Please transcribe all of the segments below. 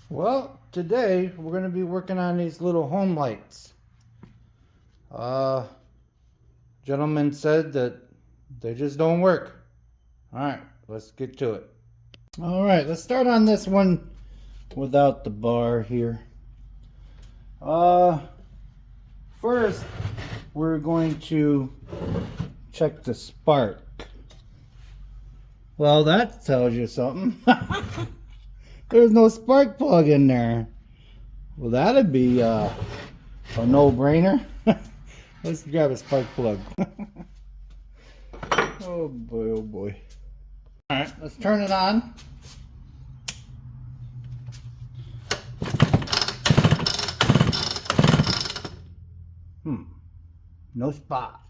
Well, today we're going to be working on these little home lights. Gentleman said that they just don't work. Alright, let's get to it. Alright, let's start on this one without the bar here. First, we're going to check the spark. Well, that tells you something. There's no spark plug in there. Well, that'd be a no-brainer. Let's grab a spark plug. Oh boy, oh boy. Alright, let's turn it on. No spark.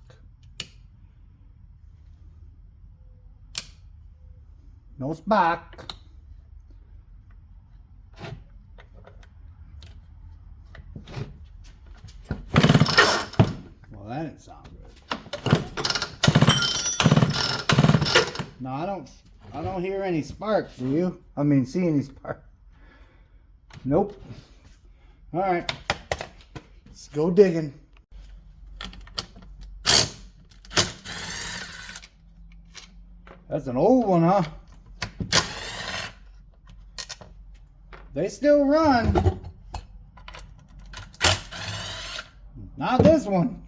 No spark. Well, that didn't sound good. No, I don't hear any sparks, do you? I mean, see any sparks? Nope. All right. Let's go digging. That's an old one, huh? They still run. Not this one.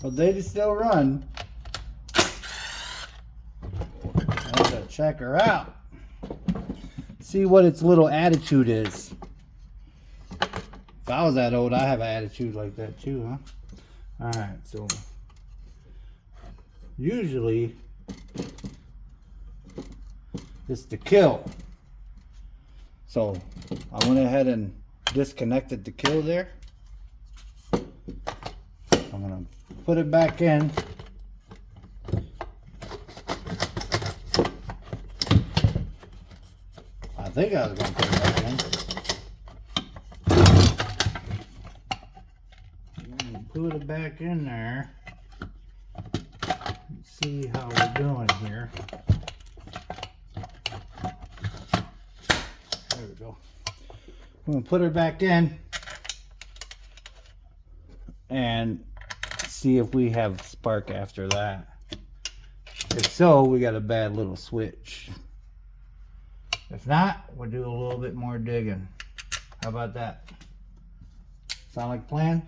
But they still run. I gotta check her out. See what its little attitude is. If I was that old, I'd have an attitude like that too, huh? Alright, so usually it's the kill. So I went ahead and disconnected the kill there. I'm gonna put it back in. I think I was gonna put it back in. Put it back in there. Let's see how we're doing here. There we go. I'm gonna put her back in and see if we have spark after that. If so, we got a bad little switch. If not, we'll do a little bit more digging. How about that? Sound like a plan?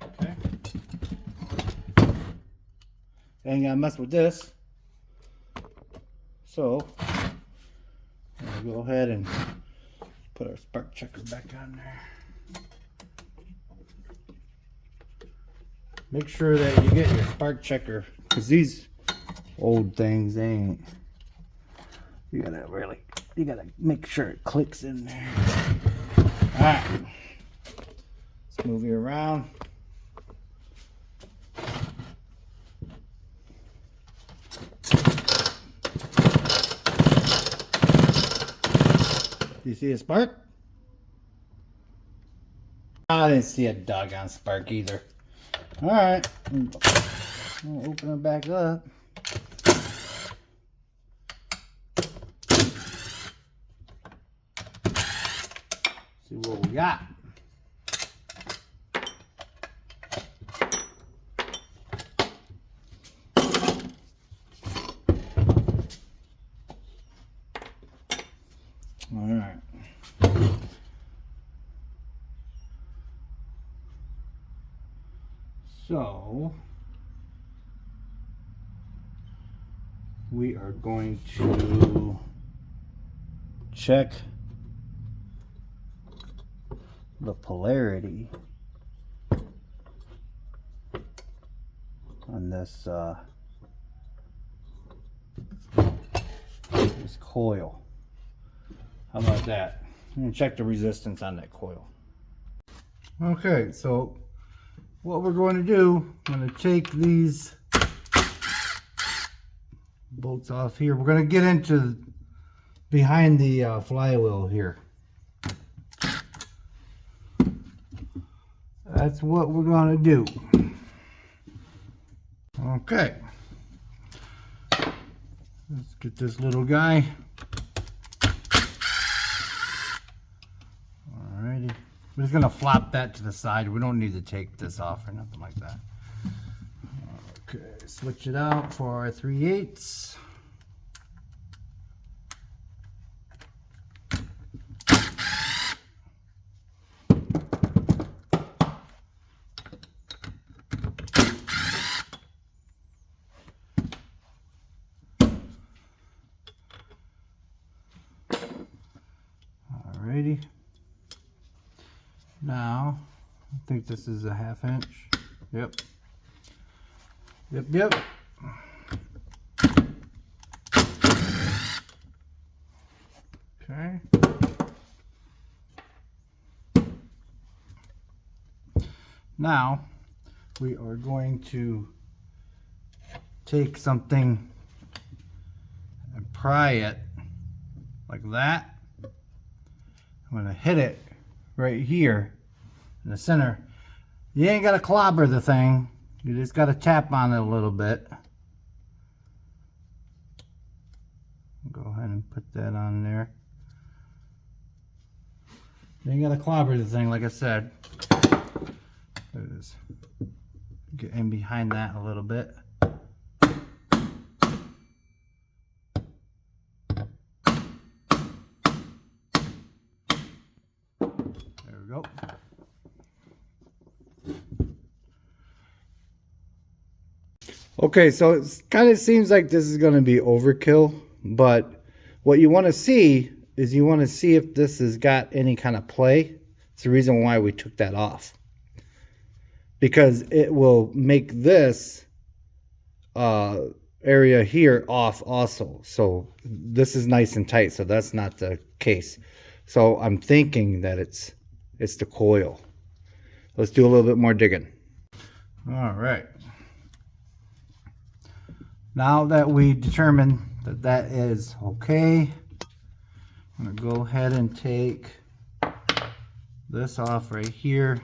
Okay. Ain't gonna mess with this. So, we'll go ahead and put our spark checker back on there. Make sure that you get your spark checker, because these old things, they ain't. You gotta make sure it clicks in there. Alright. Let's move you around. Do you see a spark? I didn't see a doggone spark either. Alright. I'll open it back up. See what we got. Alright. So we are going to check the polarity on this coil. How about that? I'm gonna check the resistance on that coil. Okay, so what we're going to do, I'm going to take these bolts off here. We're going to get into behind the flywheel here. That's what we're going to do. Okay. Let's get this little guy. Alrighty. We're just gonna flop that to the side. We don't need to take this off or nothing like that. Okay, switch it out for our 3/8. Alrighty. Now, I think this is a 1/2 inch. Yep. Yep. Okay. Now, we are going to take something and pry it like that. I'm going to hit it right here in the center. You ain't got to clobber the thing. You just got to tap on it a little bit. Go ahead and put that on there. You ain't got to clobber the thing, like I said. There it is. Get in behind that a little bit. There we go. Okay, so it kind of seems like this is going to be overkill, but what you want to see is you want to see if this has got any kind of play. It's the reason why we took that off, because it will make this area here off also. So this is nice and tight, so that's not the case. So I'm thinking that it's the coil. Let's do a little bit more digging. All right. Now that we determined that that is okay, I'm going to go ahead and take this off right here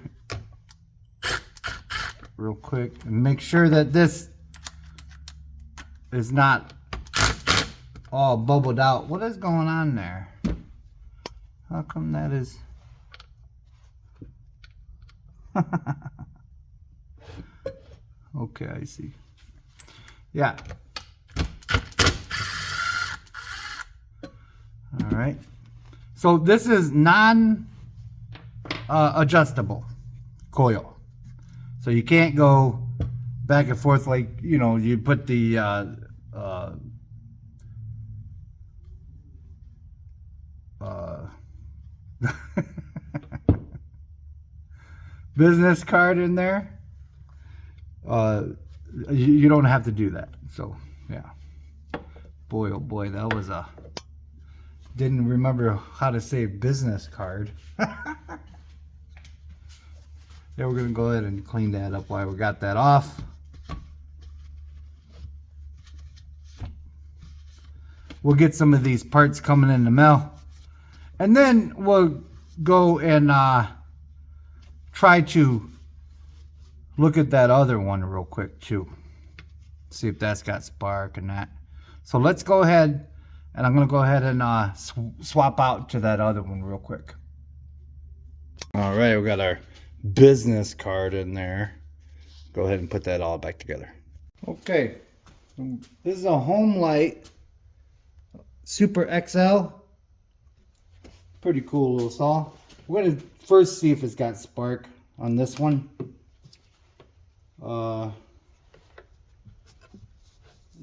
real quick and make sure that this is not all bubbled out. What is going on there? How come that is? Okay, I see. Yeah. All right. So this is non-adjustable coil. So you can't go back and forth like, you know, you put the business card in there. You don't have to do that. So yeah, boy oh boy, that was a didn't remember how to say business card. Yeah, we're gonna go ahead and clean that up while we got that off. We'll get some of these parts coming in the mail, and then we'll go and try to look at that other one real quick too. See if that's got spark and that. So let's go ahead, and I'm going to go ahead and swap out to that other one real quick. All right, we got our business card in there. Go ahead and put that all back together. Okay, this is a Homelite Super XL. Pretty cool little saw. We're going to first see if it's got spark on this one.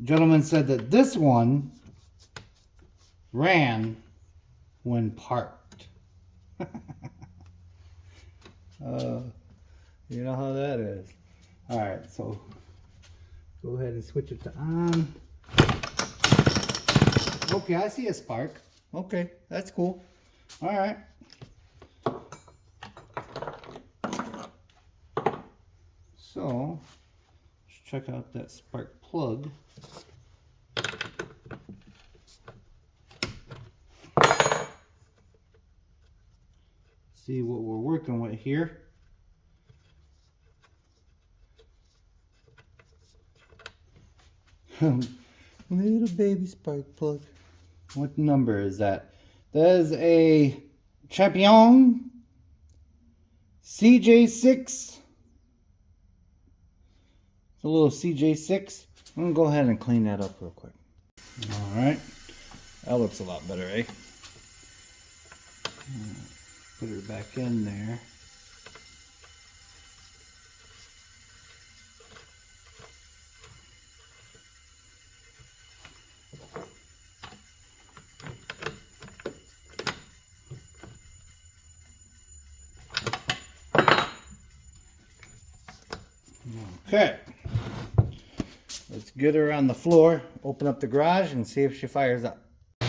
Gentleman said that this one ran when parked. You know how that is. Alright, so go ahead and switch it to on. Okay, I see a spark. Okay, that's cool. Alright. So, let's check out that spark plug. See what we're working with here. Little baby spark plug. What number is that? That is a Champion CJ6. It's a little CJ6. I'm gonna go ahead and clean that up real quick. Alright. That looks a lot better, eh? Put her back in there. Okay, let's get her on the floor, open up the garage, and see if she fires up. I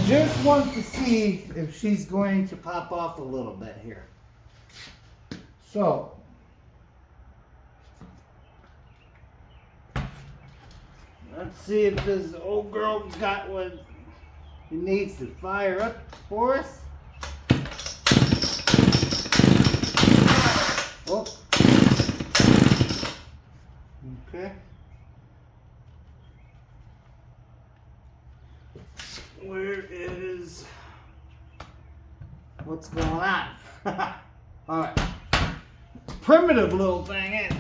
just want to see if she's going to pop off a little bit here. So, let's see if this old girl's got what she needs to fire up for us. Oh. Okay. Where is... What's going on? Alright. Primitive little thing, ain't it?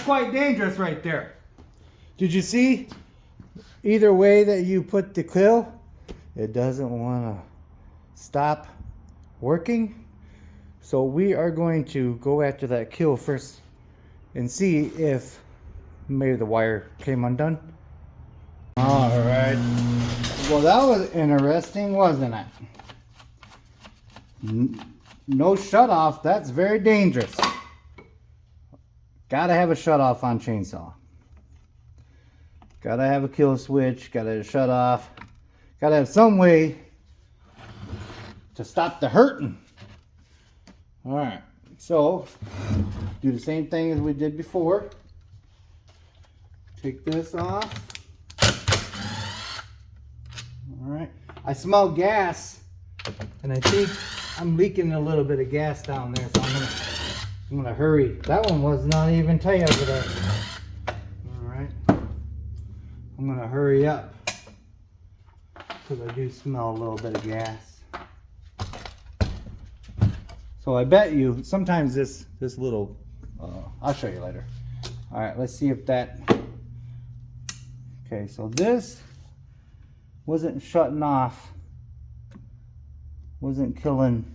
Quite dangerous right there. Did you see? Either way that you put the kill, it doesn't want to stop working. So we are going to go after that kill first and see if maybe the wire came undone. All right. Well, that was interesting, wasn't it? No shut off. That's very dangerous. Gotta have a shut off on chainsaw. Gotta have a kill switch. Gotta shut off. Gotta have some way to stop the hurting. Alright, so do the same thing as we did before. Take this off. Alright, I smell gas, and I think I'm leaking a little bit of gas down there, so I'm gonna hurry. That one was not even tight over there. Alright. I'm gonna hurry up, because I do smell a little bit of gas. So I bet you sometimes this little I'll show you later. Alright, let's see if that... Okay, so this wasn't shutting off, wasn't killing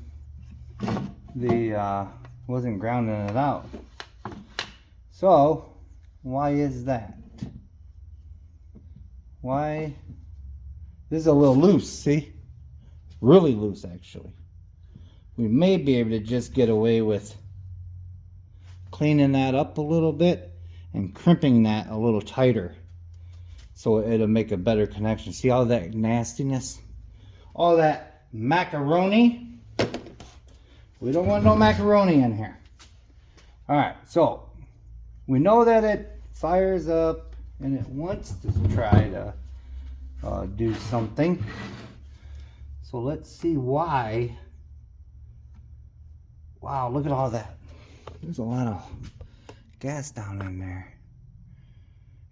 the wasn't grounding it out. So why is that? Why? This is a little loose, see? Really loose, actually. We may be able to just get away with cleaning that up a little bit and crimping that a little tighter, so it'll make a better connection. See all that nastiness? All that macaroni? We don't want no macaroni in here. Alright, so we know that it fires up and it wants to try to do something. So let's see why. Wow, look at all that. There's a lot of gas down in there.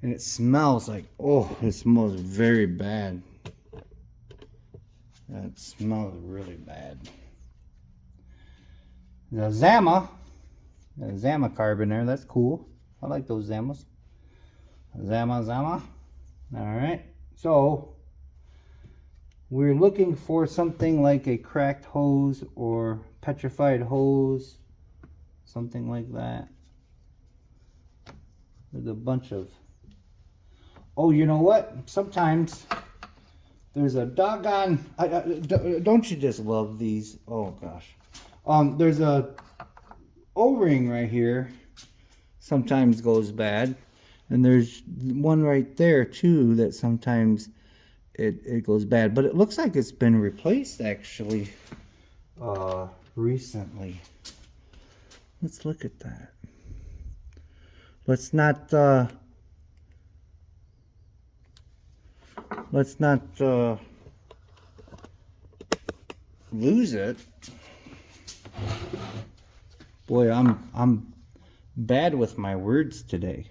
And it smells like, oh, it smells very bad. That smells really bad. The Zama carb in there, that's cool. I like those Zamas. Zama. Alright, so we're looking for something like a cracked hose or petrified hose, something like that. There's a bunch of... Oh, you know what? Sometimes there's a doggone... don't you just love these? Oh, gosh. There's a O-ring right here. Sometimes goes bad. And there's one right there, too, that sometimes it goes bad. But it looks like it's been replaced, actually, recently. Let's look at that. Let's not lose it. Boy, I'm bad with my words today.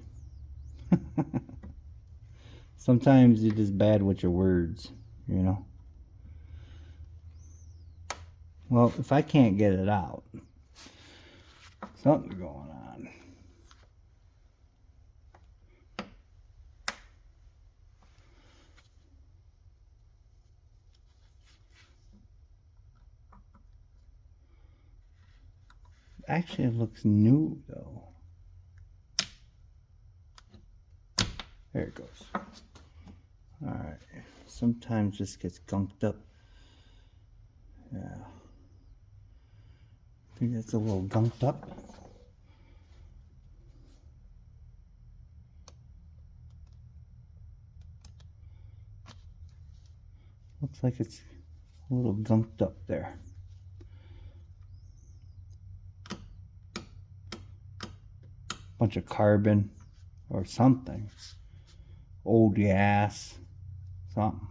Sometimes you're just bad with your words, you know. Well, if I can't get it out, something's going on. Actually, it looks new, though. There it goes. Alright. Sometimes this gets gunked up. Yeah. I think that's a little gunked up. Looks like it's a little gunked up there. Bunch of carbon or something. Old gas. Something.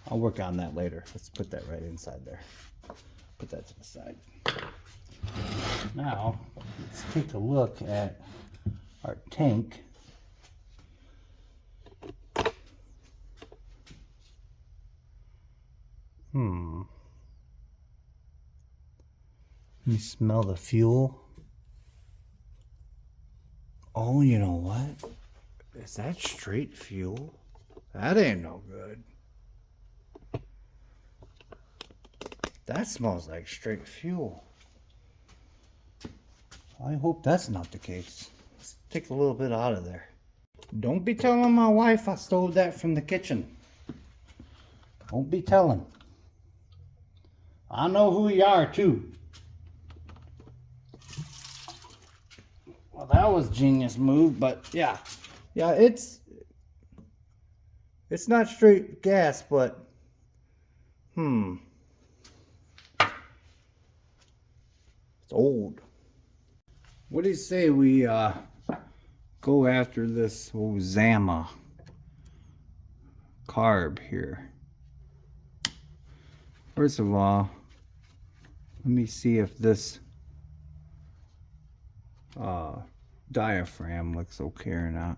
I'll work on that later. Let's put that right inside there. Put that to the side. Now, let's take a look at our tank. Let me smell the fuel. Oh, you know what? Is that straight fuel? That ain't no good. That smells like straight fuel. I hope that's not the case. Let's take a little bit out of there. Don't be telling my wife I stole that from the kitchen. Don't be telling. I know who you are too. Well, that was a genius move, but yeah. Yeah, it's not straight gas, but it's old. What do you say we go after this old Zama carb here? First of all, let me see if this diaphragm looks okay or not.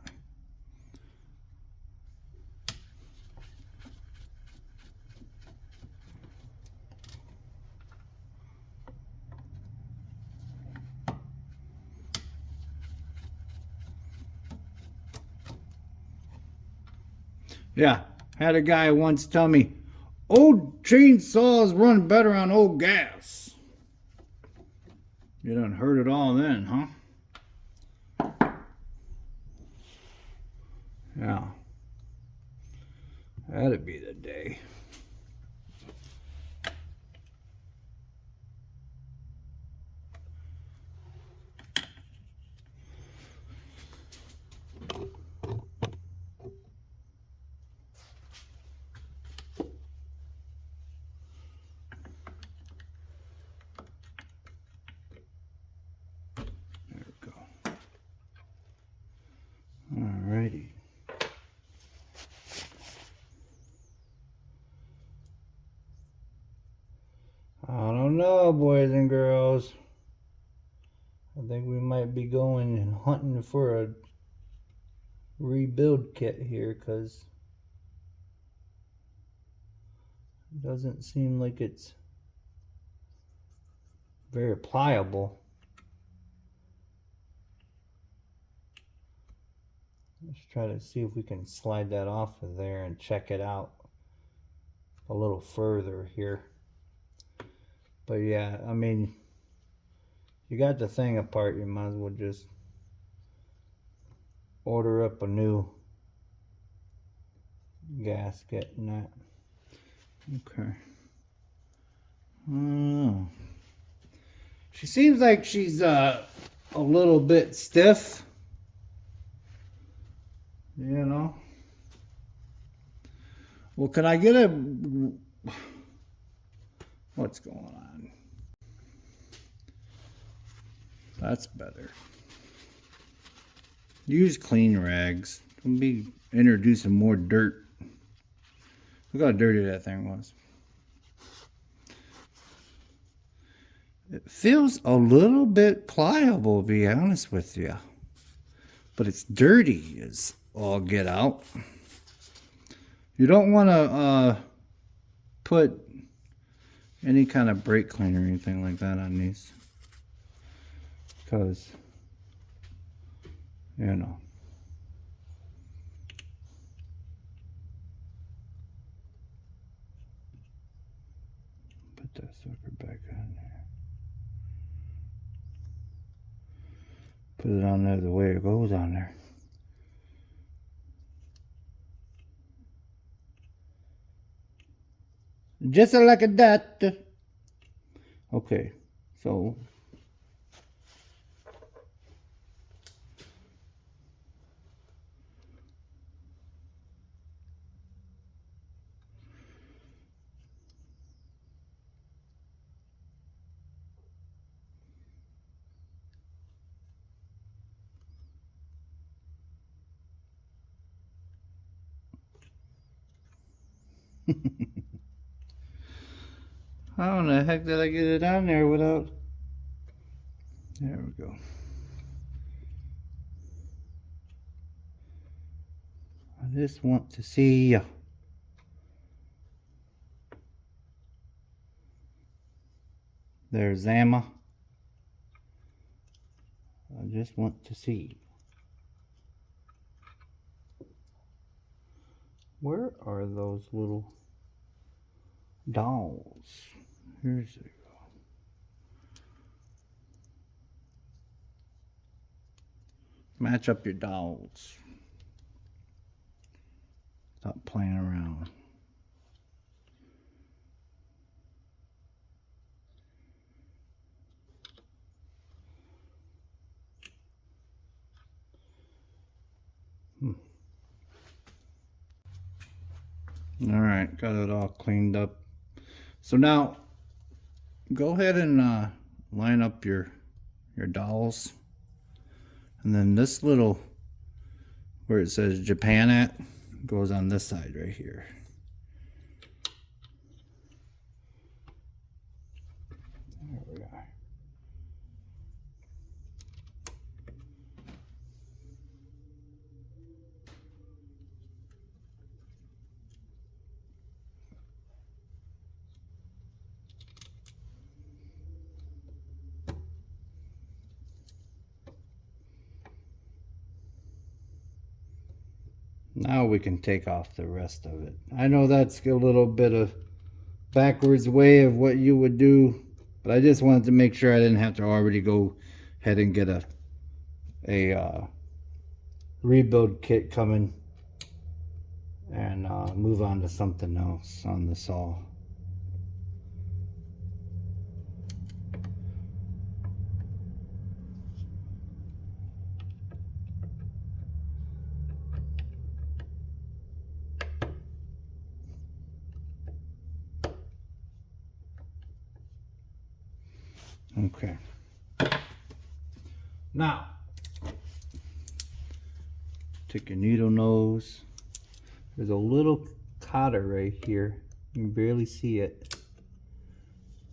Yeah, had a guy once tell me, old chainsaws run better on old gas. You done heard it all then, huh? Yeah. That'd be the day. There we go. Alrighty. I don't know, boys and girls. I think we might be going and hunting for a rebuild kit here, because it doesn't seem like it's very pliable. Let's try to see if we can slide that off of there and check it out a little further here. But yeah, I mean, you got the thing apart, you might as well just order up a new gasket and that. Okay. Oh. She seems like she's a little bit stiff. You know. Well, can I get a... What's going on? That's better. Use clean rags. Don't be introducing more dirt. Look how dirty that thing was. It feels a little bit pliable, to be honest with you. But it's dirty as all get out. You don't want to put any kind of brake cleaner or anything like that on these. Because, you know. Put that sucker back on there. Put it on there the way it goes on there. Just like that. Okay, so how in the heck did I get it on there without... There we go. I just want to see ya. There's Zama. I just want to see. Where are those little dolls? Here's they go. Match up your dolls. Stop playing around. All right, got it all cleaned up. So now, go ahead and line up your dowels, and then this little, where it says Japan at, goes on this side right here. There we are. Now we can take off the rest of it. I know that's a little bit of backwards way of what you would do, but I just wanted to make sure I didn't have to already go ahead and get a rebuild kit coming and move on to something else on the saw. Okay. Now, take your needle nose. There's a little cotter right here. You can barely see it.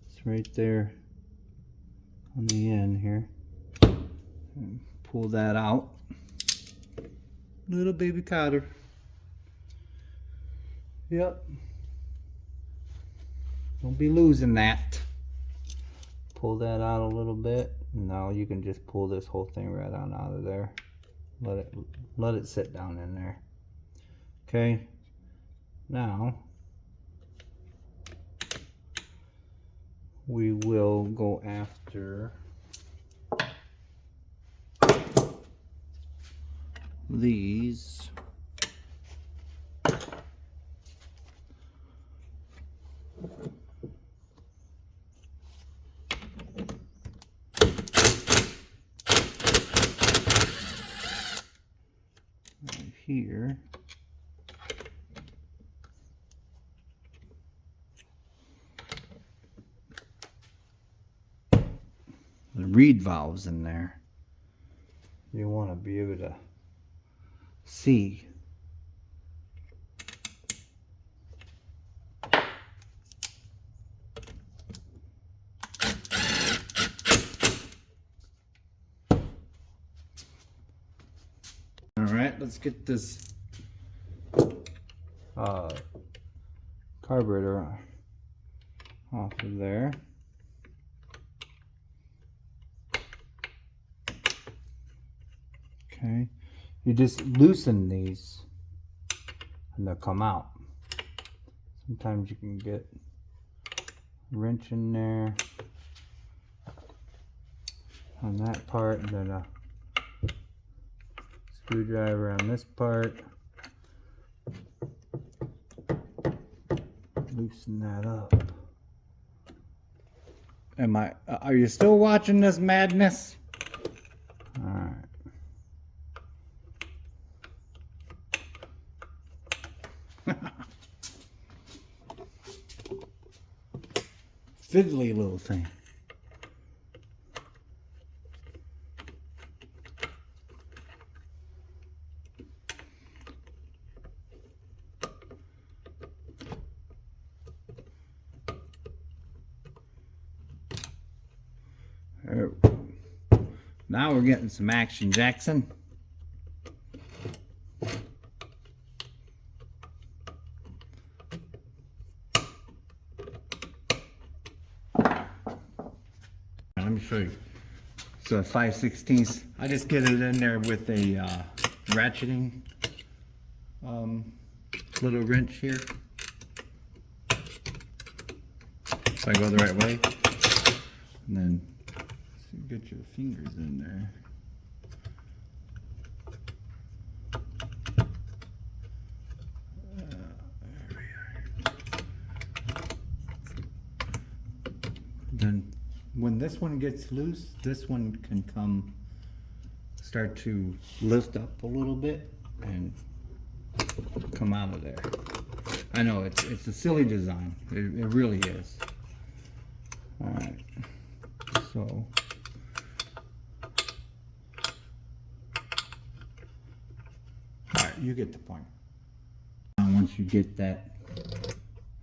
It's right there on the end here. And pull that out. Little baby cotter. Yep. Don't be losing that. Pull that out a little bit. Now you can just pull this whole thing right on out of there. Let it sit down in there. Okay. Now we will go after these. Right here. The reed valves in there. You want to be able to see. Alright, let's get this carburetor off of there. Okay, you just loosen these and they'll come out. Sometimes you can get a wrench in there on that part, and then a screwdriver on this part. Loosen that up. Are you still watching this madness? All right. Fiddly little thing. Now we're getting some action, Jackson. Let me show you. So at 5/16, I just get it in there with a ratcheting little wrench here. So I go the right way, and then so you get your fingers in there. There we are. Then when this one gets loose, this one can start to lift up a little bit and come out of there. I know it's a silly design. It really is. All right. So all right, you get the point. Now once you get that,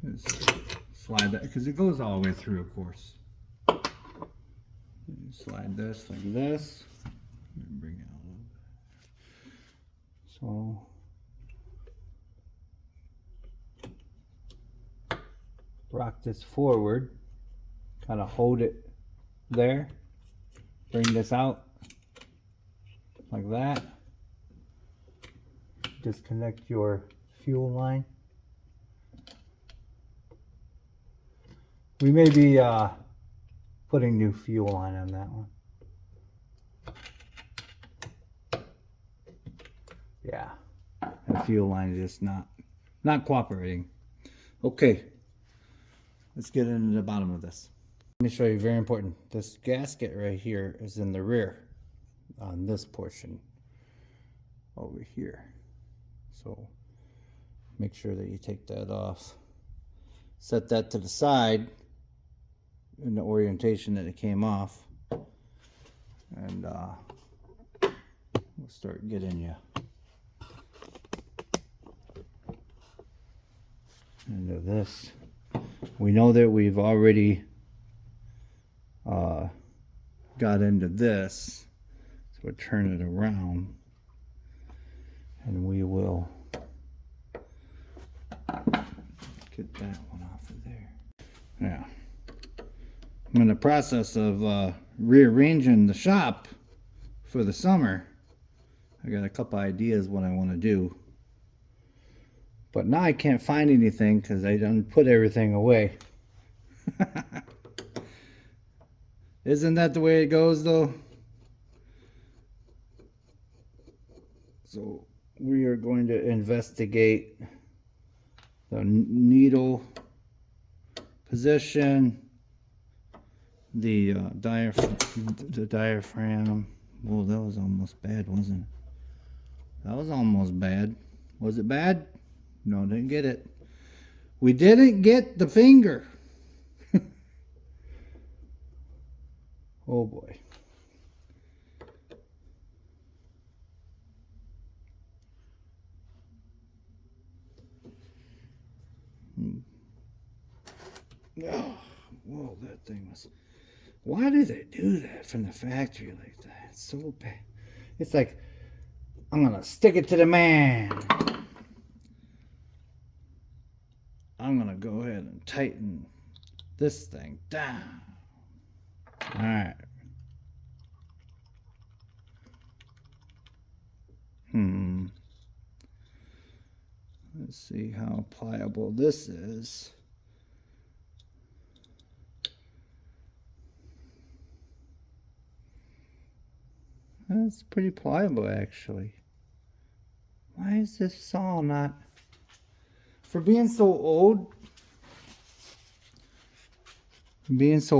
just slide that, because it goes all the way through, of course. You slide this like this. Let me bring it out a little bit. So rock this forward, kind of hold it there, bring this out like that, disconnect your fuel line. We may be putting new fuel line on that one. Yeah, the fuel line is just not cooperating. Okay, let's get into the bottom of this. Let me show you, very important. This gasket right here is in the rear on this portion over here. So make sure that you take that off. Set that to the side in the orientation that it came off. And we'll start getting you into this. We know that we've already got into this, so we'll turn it around and we will get that one off of there. Yeah, I'm in the process of rearranging the shop for the summer. I got a couple ideas what I want to do, but now I can't find anything because I done put everything away. Isn't that the way it goes though? So we are going to investigate the needle position, the diaphragm. Whoa, that was almost bad, wasn't it? That was almost bad. Was it bad? No, didn't get it. We didn't get the finger. Oh boy. Oh, whoa, that thing was... Why do they do that from the factory like that? It's so bad. It's like, I'm gonna stick it to the man. I'm gonna go ahead and tighten this thing down. Alright. Let's see how pliable this is. That's pretty pliable, actually. Why is this saw not... For being so old... It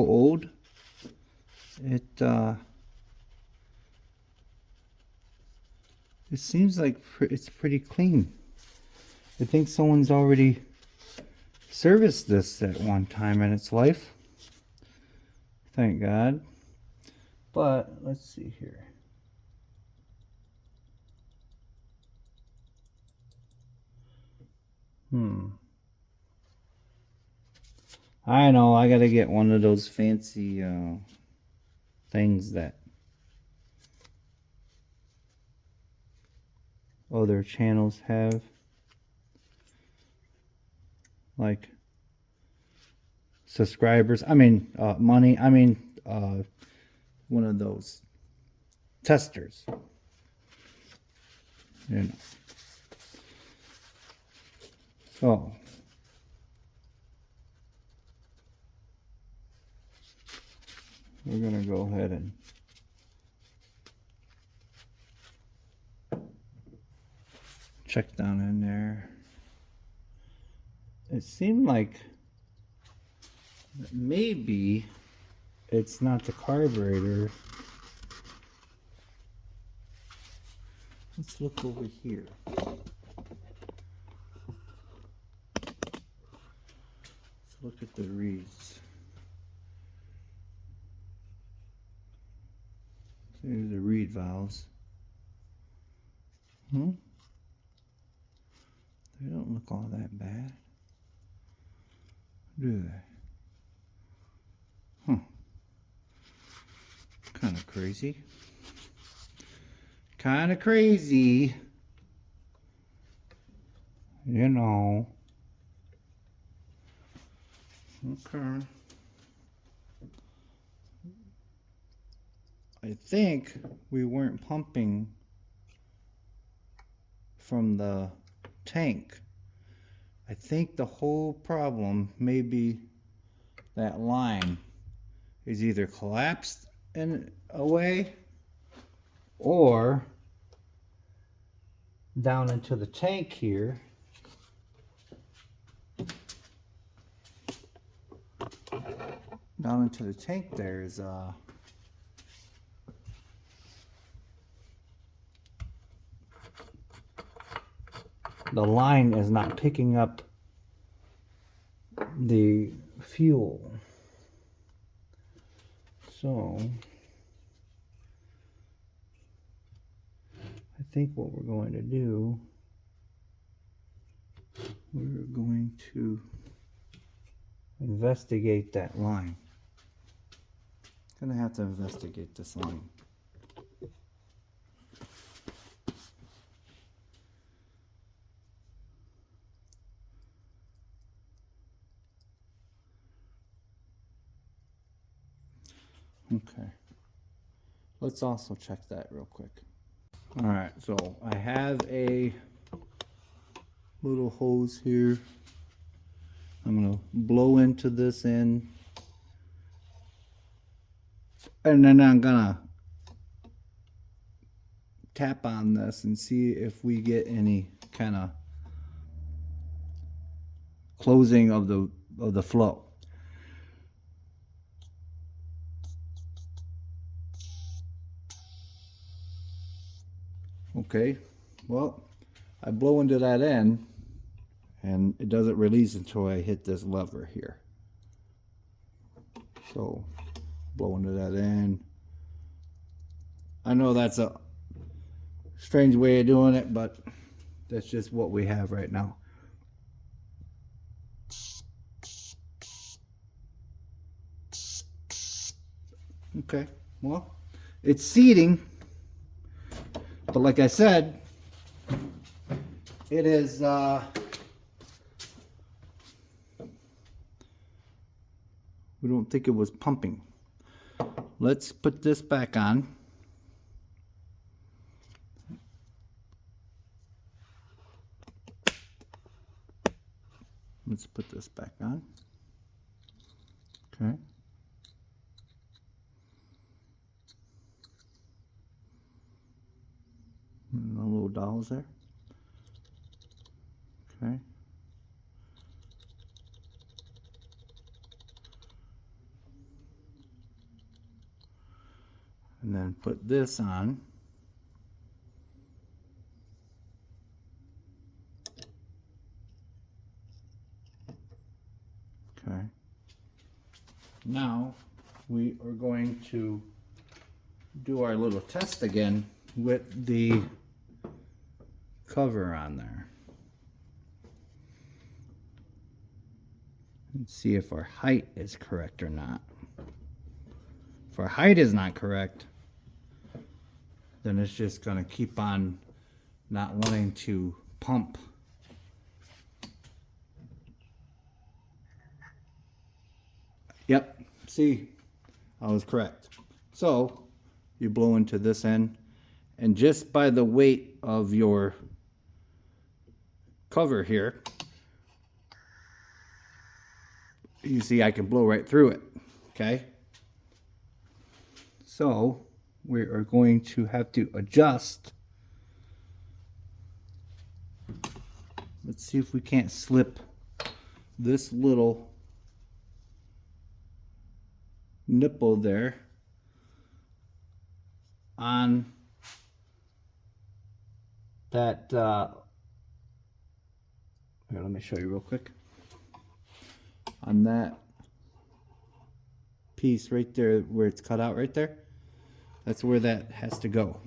seems like it's pretty clean. I think someone's already serviced this at one time in its life. Thank God. But let's see here. I know, I gotta get one of those fancy things that other channels have. Like subscribers. I mean, money. I mean, one of those testers. You know. So. We're going to go ahead and check down in there. It seemed like maybe it's not the carburetor. Let's look over here. Let's look at the reeds. There's the reed valves. They don't look all that bad, do they? Kind of crazy. Kind of crazy. You know. Okay. I think we weren't pumping from the tank. I think the whole problem may be that line is either collapsed in a way or down into the tank here. Down into the tank there's the line is not picking up the fuel. So I think what we're going to do, we're going to investigate that line. Gonna have to investigate this line. Okay, let's also check that real quick. All right, so I have a little hose here. I'm gonna blow into this end, and then I'm gonna tap on this and see if we get any kind of closing of the flow. Okay, well, I blow into that end and it doesn't release until I hit this lever here. So blow into that end. I know that's a strange way of doing it, but that's just what we have right now. Okay, well, it's seating, but like I said, it is we don't think it was pumping. Let's put this back on. Let's put this back on. Okay. No little dowels there. Okay. And then put this on. Okay. Now we are going to do our little test again with the cover on there. Let's see if our height is correct or not. If our height is not correct, then it's just going to keep on not wanting to pump. Yep, see, I was correct. So you blow into this end, and just by the weight of your cover here, you see I can blow right through it. Okay, so we are going to have to adjust. Let's see if we can't slip this little nipple there on that here, let me show you real quick. On that piece right there where it's cut out right there, that's where that has to go,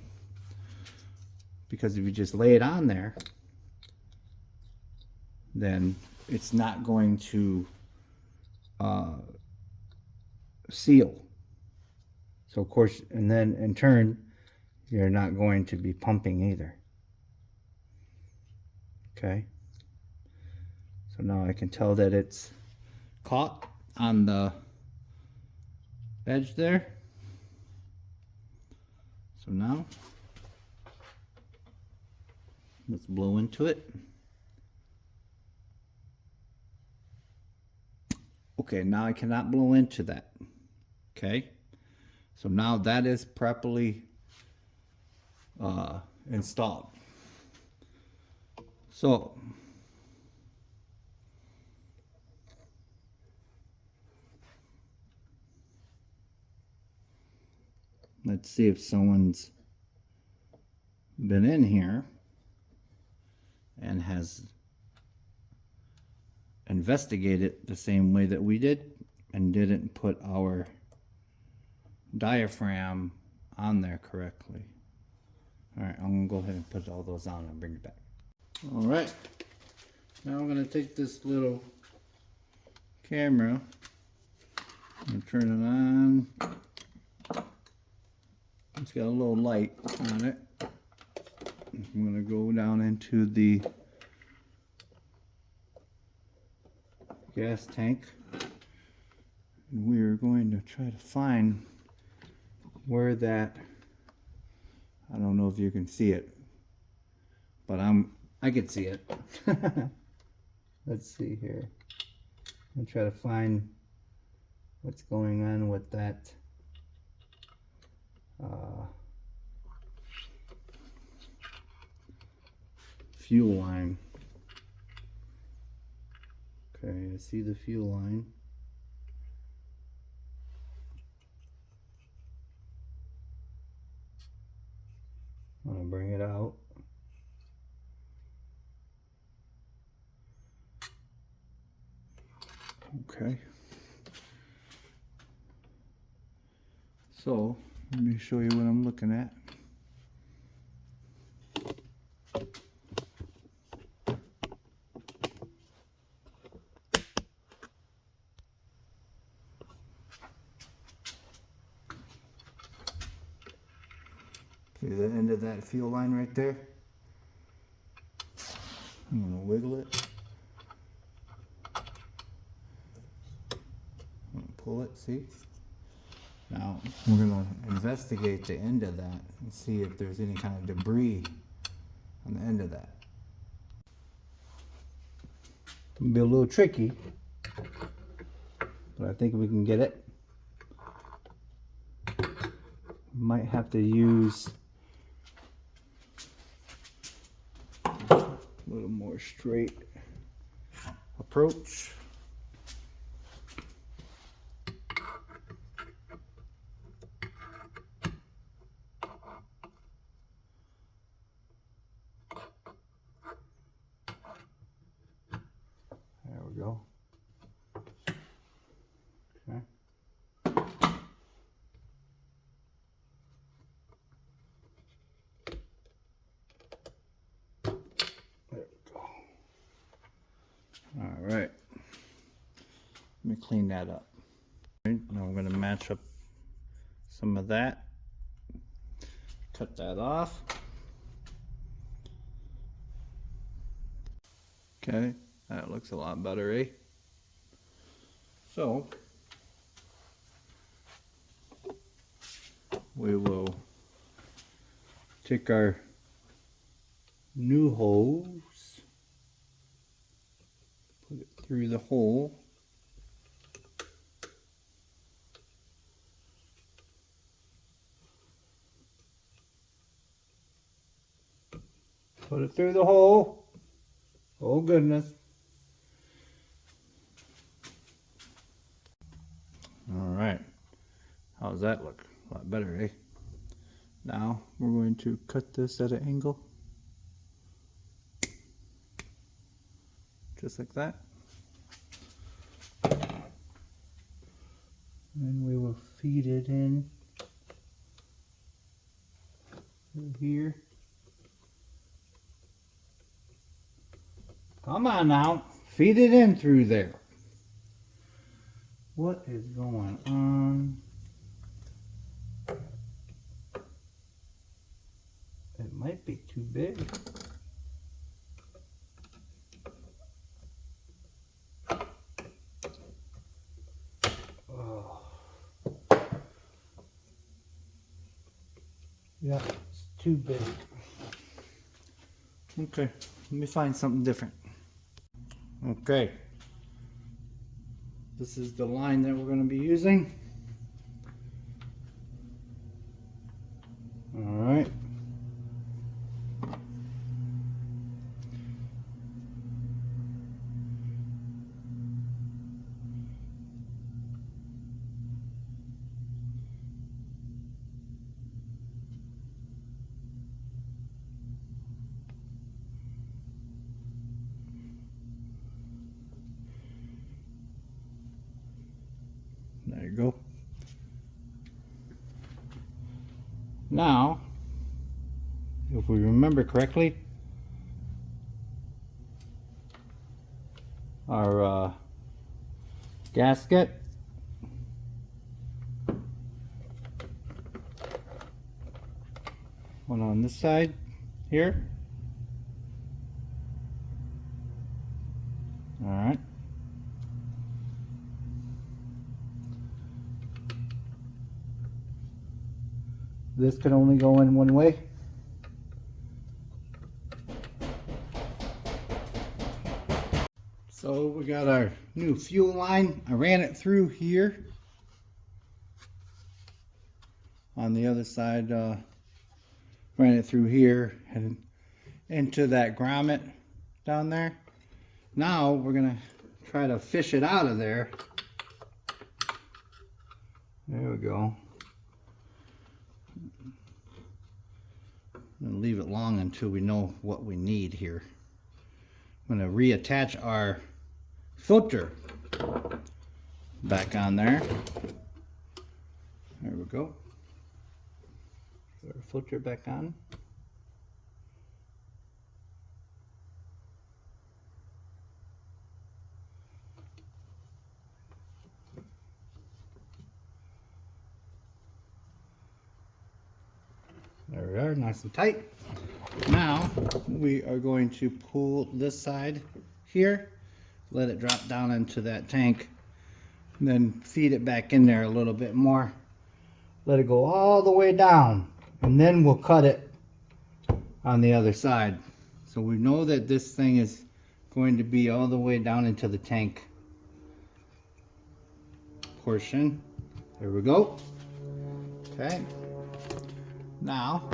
because if you just lay it on there, then it's not going to seal. So of course, and then in turn, you're not going to be pumping either. Okay, so now I can tell that it's caught on the edge there. So now let's blow into it. Okay, now I cannot blow into that. Okay, so now that is properly installed. So let's see if someone's been in here and has investigated the same way that we did and didn't put our diaphragm on there correctly. All right, I'm gonna go ahead and put all those on and bring it back. All right, now I'm gonna take this little camera and turn it on. It's got a little light on it. I'm gonna go down into the gas tank, and we are going to try to find where that, I don't know if you can see it, but I can see it. Let's see here. I'm try to find what's going on with that fuel line. Okay, I see the fuel line. I'm gonna bring it out. Okay. So, let me show you what I'm looking at. See the end of that fuel line right there? I'm gonna wiggle it. I'm gonna pull it, see? Now, we're gonna investigate the end of that and see if there's any kind of debris on the end of that. It'll be a little tricky, but I think we can get it. Might have to use a little more straight approach. There we go. Okay. There we go. All right. Let me clean that up. Now I'm going to match up some of that. Cut that off. Okay, that looks a lot better, eh? So, we will take our new hose, put it through the hole. Put it through the hole. Oh goodness. Alright. How does that look? A lot better, eh? Now we're going to cut this at an angle. Just like that. And we will feed it in through here. Come on now, feed it in through there. What is going on? It might be too big. Oh. Yeah, it's too big. Okay, let me find something different. Okay, this is the line that we're going to be using. All right. There you go. Now, if we remember correctly, our gasket one on this side here. All right. This can only go in one way. So we got our new fuel line. I ran it through here. On the other side, ran it through here, and into that grommet down there. Now we're gonna try to fish it out of there. There we go. And leave it long until we know what we need here. I'm gonna reattach our filter back on there. There we go. Put our filter back on. There we are, nice and tight. Now we are going to pull this side here, let it drop down into that tank, and then feed it back in there a little bit more. Let it go all the way down, and then we'll cut it on the other side. So we know that this thing is going to be all the way down into the tank portion. There we go. Okay. Now,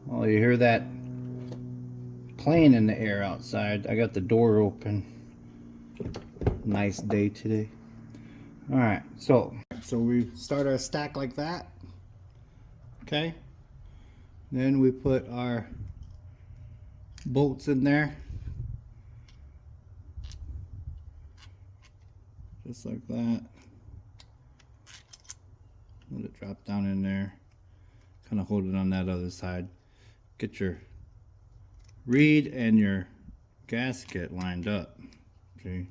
well, you hear that plane in the air outside. I got the door open. Nice day today. All right, so we start our stack like that. Okay. Then we put our bolts in there. Just like that. Let it drop down in there. Kind of hold it on that other side. Get your reed and your gasket lined up. Okay.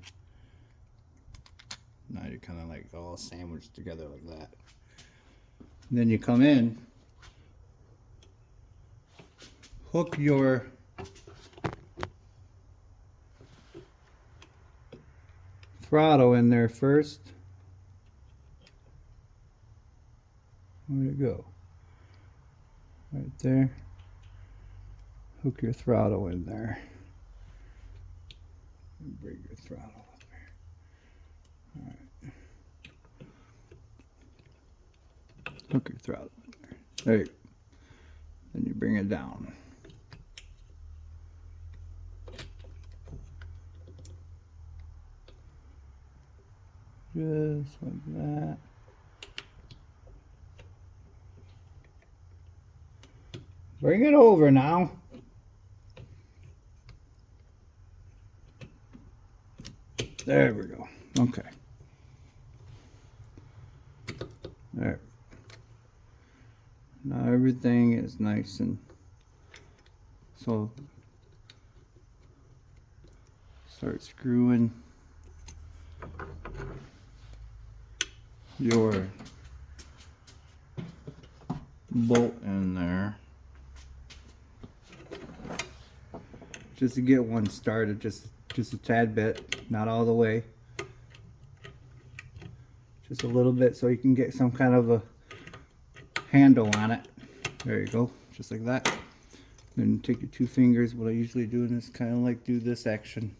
Now you're kind of like all sandwiched together like that. And then you come in, hook your throttle in there first. Where'd it go? Right there. Hook your throttle in there. And bring your throttle up there. Alright. Hook your throttle in there. There you go. Then you bring it down. Just like that. Bring it over now. There we go. Okay. There. Now everything is nice and so start screwing your bolt in there. Just to get one started, just a tad bit, not all the way. Just a little bit so you can get some kind of a handle on it. There you go, just like that. Then take your two fingers. What I usually do is kind of like do this action.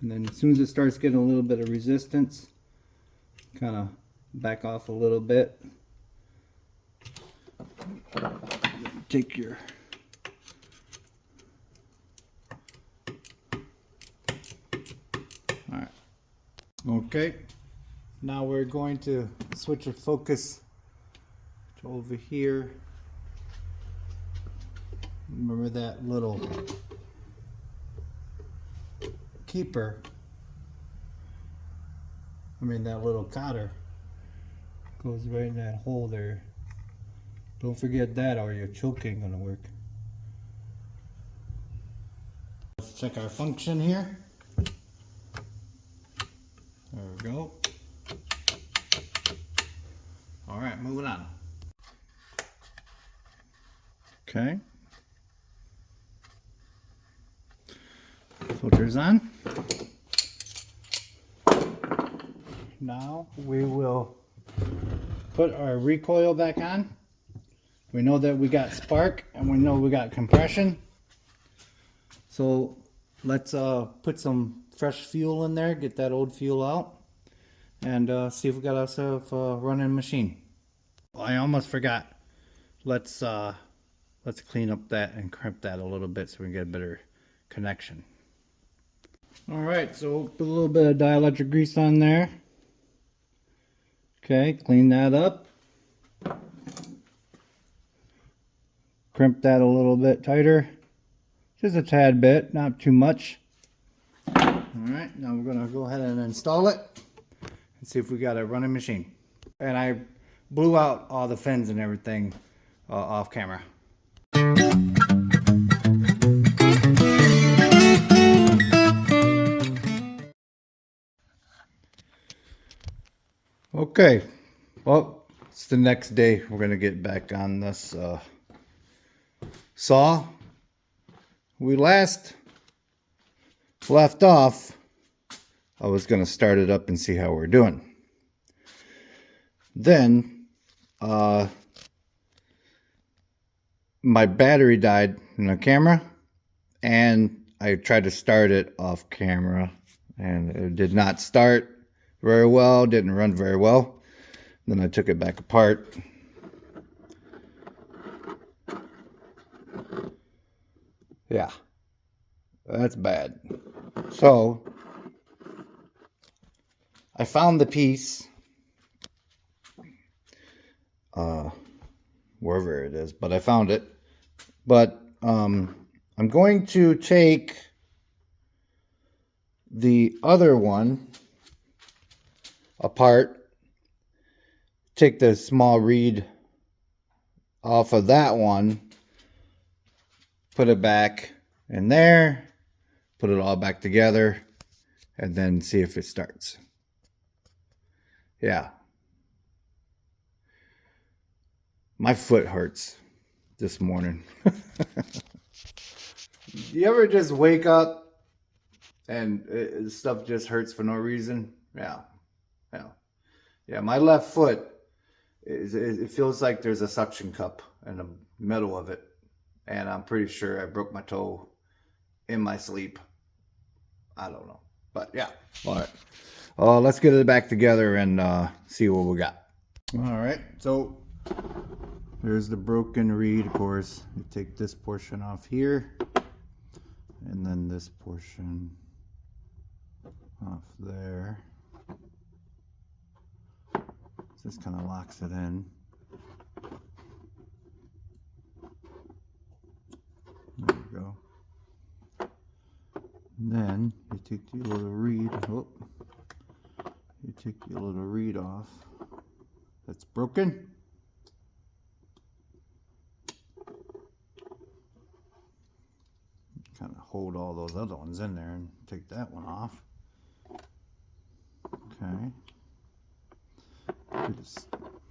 And then as soon as it starts getting a little bit of resistance, kind of back off a little bit. Take your okay, now we're going to switch our focus to over here. Remember that little keeper, that little cotter goes right in that hole there. Don't forget that or your choke ain't gonna work. Let's check our function here. There we go. Alright, moving on. Okay. Filter's on. Now we will put our recoil back on. We know that we got spark and we know we got compression. So let's put some fresh fuel in there, get that old fuel out, and see if we got ourselves a running machine. I almost forgot. let's clean up that and crimp that a little bit so we can get a better connection. All right, so we'll put a little bit of dielectric grease on there. Okay, clean that up. Crimp that a little bit tighter. Just a tad bit, not too much. Alright, now we're going to go ahead and install it and see if we got a running machine. And I blew out all the fins and everything off camera. Okay, well, it's the next day. We're going to get back on this saw. We last left off, I was going to start it up and see how we're doing. Then my battery died in the camera, and I tried to start it off camera, and it did not start very well, didn't run very well. Then I took it back apart. Yeah, that's bad. So I found the piece, wherever it is, but I found it. But I'm going to take the other one apart, take the small reed off of that one, put it back in there, put it all back together, and then see if it starts. Yeah. My foot hurts this morning. You ever just wake up and stuff just hurts for no reason? Yeah. Yeah, my left foot, it feels like there's a suction cup in the middle of it. And I'm pretty sure I broke my toe in my sleep. I don't know. But yeah. All right. Let's get it back together and see what we got. All right. So there's the broken reed, of course. You take this portion off here. And then this portion off there. This kind of locks it in. There we go. And then you take the little reed. Oh, you take the little reed off. That's broken. Kind of hold all those other ones in there and take that one off. Okay.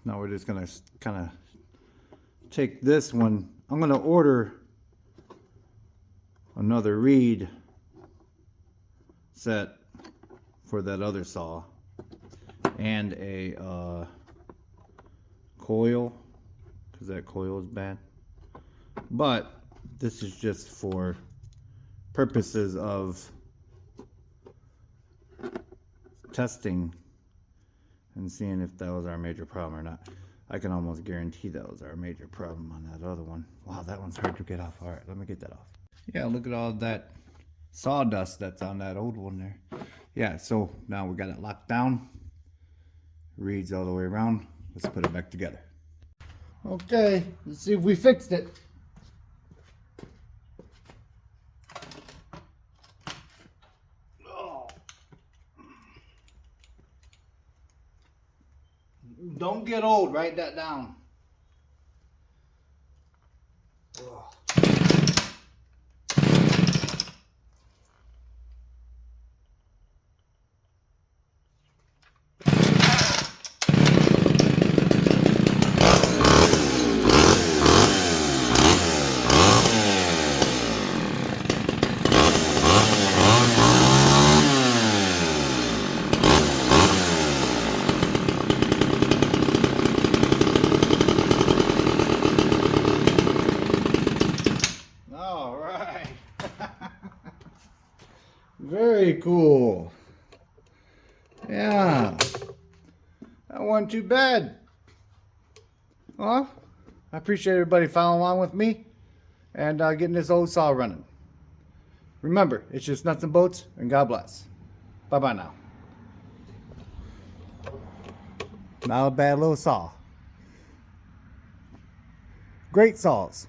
Now we're just gonna kind of take this one. I'm gonna order another reed set for that other saw and a coil, because that coil is bad. But this is just for purposes of testing and seeing if that was our major problem or not. I can almost guarantee that was our major problem on that other one. Wow, that one's hard to get off. All right, let me get that off. Yeah, look at all that sawdust that's on that old one there. Yeah, so now we got it locked down. Reeds all the way around. Let's put it back together. Okay, let's see if we fixed it. Don't get old, write that down. Very cool. Yeah. That wasn't too bad. Huh? I appreciate everybody following along with me and getting this old saw running. Remember, it's just nuts and bolts, and God bless. Bye-bye now. Not a bad little saw. Great saws.